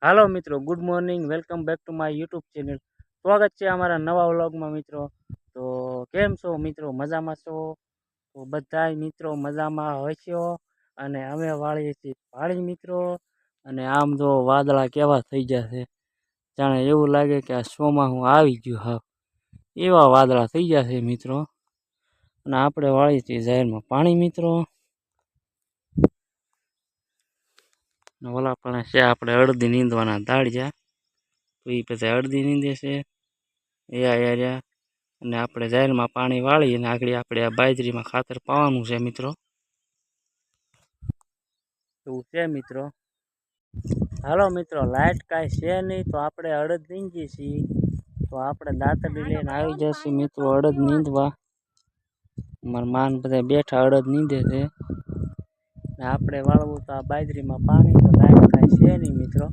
હાલો મિત્રો, good morning, welcome back to my YouTube channel. સ્વાગત છે અમારા નવા વ્લોગમાં મિત્રો. તો કેમ છો મિત્રો, મજામાં છો? તો બધાય મિત્રો મજામાં હોય છો. અને અમે વાળીએ છીએ પાણી મિત્રો. અને આમ જો વાદળા કેવા થઈ ગયા છે, જાણે એવું લાગે કે આ શોમાં હું આવી ગયો હા, એવા વાદળા થઈ ગયા છે મિત્રો. અને આપણે વાળીએ છીએ જાહેરમાં પાણી મિત્રો. ઓલા પણ છે આપણે અડધી નીંદવાના દાળિયા, તો એ પછી અડધી નીંદે છે એ આર્યા. અને આપણે જાહેરમાં પાણી વાળી અને આગળ આપણે આ બાજરીમાં ખાતર પાવાનું છે મિત્રો. એવું છે મિત્રો. હાલો મિત્રો, લાઇટ કાંઈ છે નહીં તો આપણે અડદ નીંદીએ છીએ. તો આપણે દાંતરડી લઈને આવી જશે મિત્રો અડદ નીંદવા. મારા માન બધા બેઠા અડદ નીંદે છે. ને આપણે વાળવું તો આ બાજરીમાં પાણી, તો લાઈટ કાંઈ છે નહીં મિત્રો.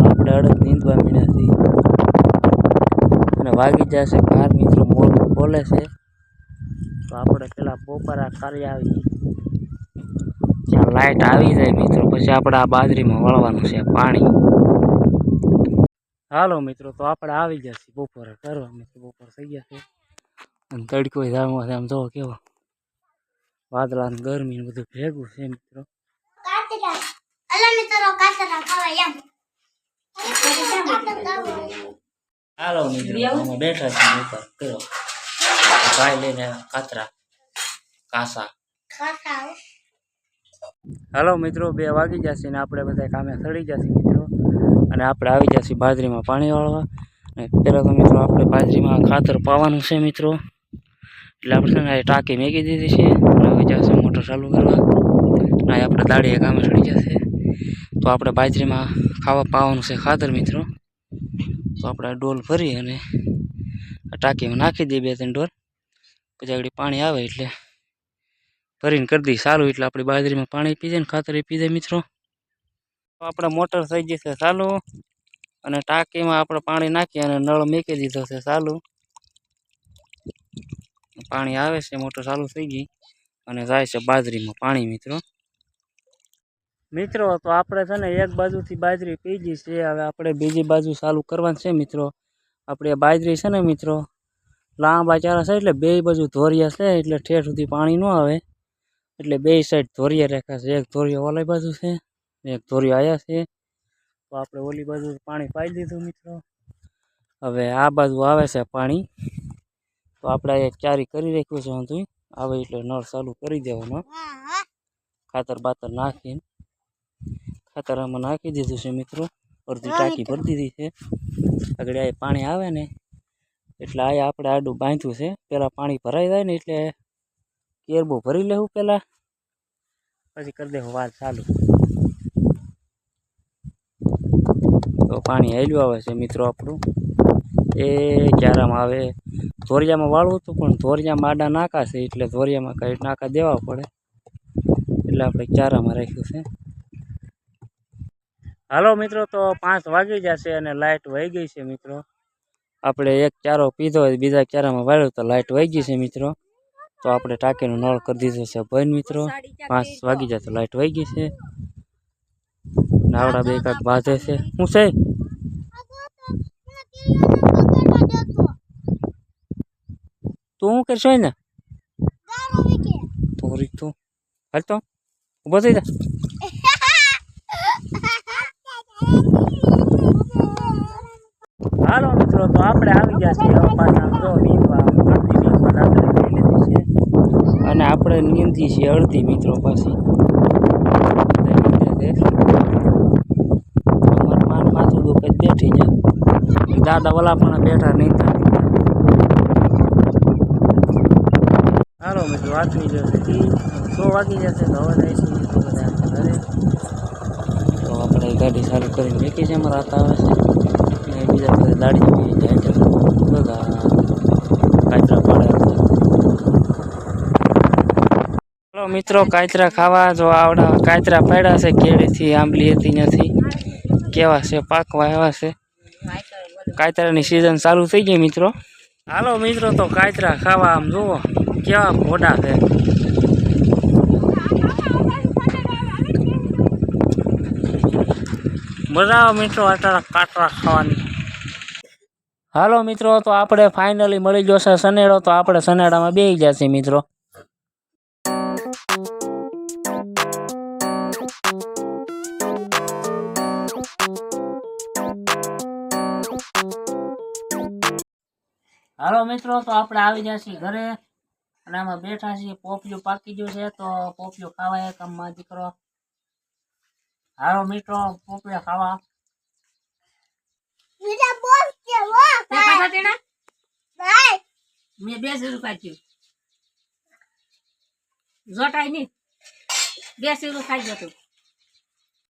આપણે અડદ નીંદવા મીણ્યા છીએ અને વાગી જશે બાર મિત્રો, મોટું બોલે છે. તો આપણે પેલા બપોરા કરી આવી, જ્યાં લાઈટ આવી જાય મિત્રો, પછી આપણે આ બાજરીમાં વળવાનું છે પાણી. હાલો મિત્રો, તો આપણે આવી જશે બપોરે કરવા મિત્રો. બપોર થઈ ગયા છે અને તડકો ધામો છે, આમ જો કેવો વાદળા ને ગરમી ને બધું ભેગું છે મિત્રો. હાલો મિત્રો, બેઠા છે ઉપર કરો ભાઈ લઈને કાતરા કાસા. હાલો મિત્રો, 2 વાગી જશે ને આપણે બધા કામે સડી જશે મિત્રો. અને આપણે આવી જશે બાજરીમાં પાણી વાળવા. અને પહેલાં તો મિત્રો આપણે બાજરીમાં ખાતર પાવાનું છે મિત્રો. એટલે આપણે છે ને ટાંકી મેકી દીધી છે. આવી જશે મોટર ચાલુ કરવા. ના આપણે દાડીએ કામે સડી જશે. તો આપણે બાજરીમાં ખાવા પાવાનું છે ખાતર મિત્રો. તો આપણે ડોલ ભરી અને ટાંકીમાં નાખી દઈએ 2-3 ડોલ. પછી આગળ પાણી આવે એટલે ભરીને કરી દઈએ ચાલુ, એટલે આપણી બાજરીમાં પાણી પી જાય ને ખાતર એ પી જાય મિત્રો. તો આપણે મોટર થઈ જશે ચાલુ અને ટાંકીમાં આપણે પાણી નાખી અને નળ મૂકી દીધો છે ચાલુ. પાણી આવે છે, મોટર ચાલુ થઈ ગઈ અને જાય છે બાજરીમાં પાણી મિત્રો. મિત્રો તો આપણે છે ને એક બાજુથી બાજરી પી ગઈ છે, હવે આપણે બીજી બાજુ ચાલુ કરવાની છે મિત્રો. આપણે બાજરી છે ને મિત્રો લાંબા ચારા છે, એટલે 2 બાજુ ધોરિયા છે, એટલે ઠેઠ સુધી પાણી ન આવે. એટલે 2 સાઈડ ધોરિયા રાખ્યા છે. એક ધોરિયો ઓલી બાજુ છે, એક ધોરિયો આયા છે. તો આપણે ઓલી બાજુ પાણી પાઈ દીધું મિત્રો. હવે આ બાજુ આવે છે પાણી, તો આપણે એક ચારી કરી રાખ્યું છે. હું આવે એટલે નળ ચાલુ કરી દેવાનો. ખાતર બાતર નાખીને ખાતર આમાં નાખી દીધું છે મિત્રો. અડધી ટાંકી ભરી દીધી છે. આગળ આ પાણી આવે ને એટલે આ આપણે આડું બાંધ્યું છે. પેલા પાણી ભરાઈ જાય ને એટલે કેરબો ભરી લેવું પેલા, પછી કરી દેવું વાત ચાલુ. તો પાણી હેલ્યું આવે છે મિત્રો આપણું. એ ક્યારામાં આવે ધોરિયામાં વાળવું હતું, પણ ધોરિયામાં આડા નાકા છે, એટલે ધોરિયામાં કઈ નાકા દેવા પડે, એટલે આપણે ચારામાં રાખ્યું છે. હાલો મિત્રો, તો 5 વાગી જશે અને લાઇટ વહી ગઈ છે મિત્રો. આપણે એક ચારો પીધો હોય, બીજા ચારામાં વાળ્યો તો લાઇટ વહી ગઈ છે મિત્રો. તો આપણે ટાંકીનો નળ કરી દીધો છે બંધ મિત્રો. 5 વાગી જાય તો લાઇટ વહી ગઈ છે. નાવડા 2 કાંક બાંધે છે. શું છે? તું શું કરશો ને? તો રીતું હાલ તો ઉભો થઈ જા. હાલો મિત્રો, તો આપણે આવી ગયા છીએ હવે પાછા જો નીંદવા. અને આપણે નીંદી છીએ અડધી મિત્રો પાછી. અમારું માન માથું દુખે બેઠી જાય. દાદા ઓલા પણ બેઠા નીંદતા. હાલો મિત્રો, વાગી જશે 100 વાગી જશે તો હવે જાય છે મિત્રો બધા ઘરે. તો આપણે ગાડી ચાલુ કરીને મેકી છે. અમારા હાથ આવે છે, બીજા બધા દાડી પી જાય છે બધા કાચરા પાડે. હાલો મિત્રો, કાચરા ખાવા. જો આવડા કાચરા પાડ્યા છે, કેળીથી આંબલી હતી નથી, કેવા છે પાકવા આવ્યા છે. કાચરાની સિઝન ચાલુ થઈ ગઈ મિત્રો. હાલો મિત્રો, તો કાચરા ખાવા. આમ જુઓ કેવા મોટા છે. મજા આવે મિત્રો અત્યારે કાટરા ખાવાની. હાલો મિત્રો, તો આપણે ફાઇનલી મળી જશે સનેડો, તો આપણે સનેડામાં બેસી જશે મિત્રો. હાલો મિત્રો, તો આપણે આવી જશે ઘરે અને આમાં બેઠા છીએ. પોપિયું પાકી ગયું છે, તો પોપિયું ખાવા એક આમ દીકરો. હાલો મિત્રો, પોપિયા ખાવા. મેં 2 રૂપિયા જોટાઈ નહીં 2 ખાઈ જતું.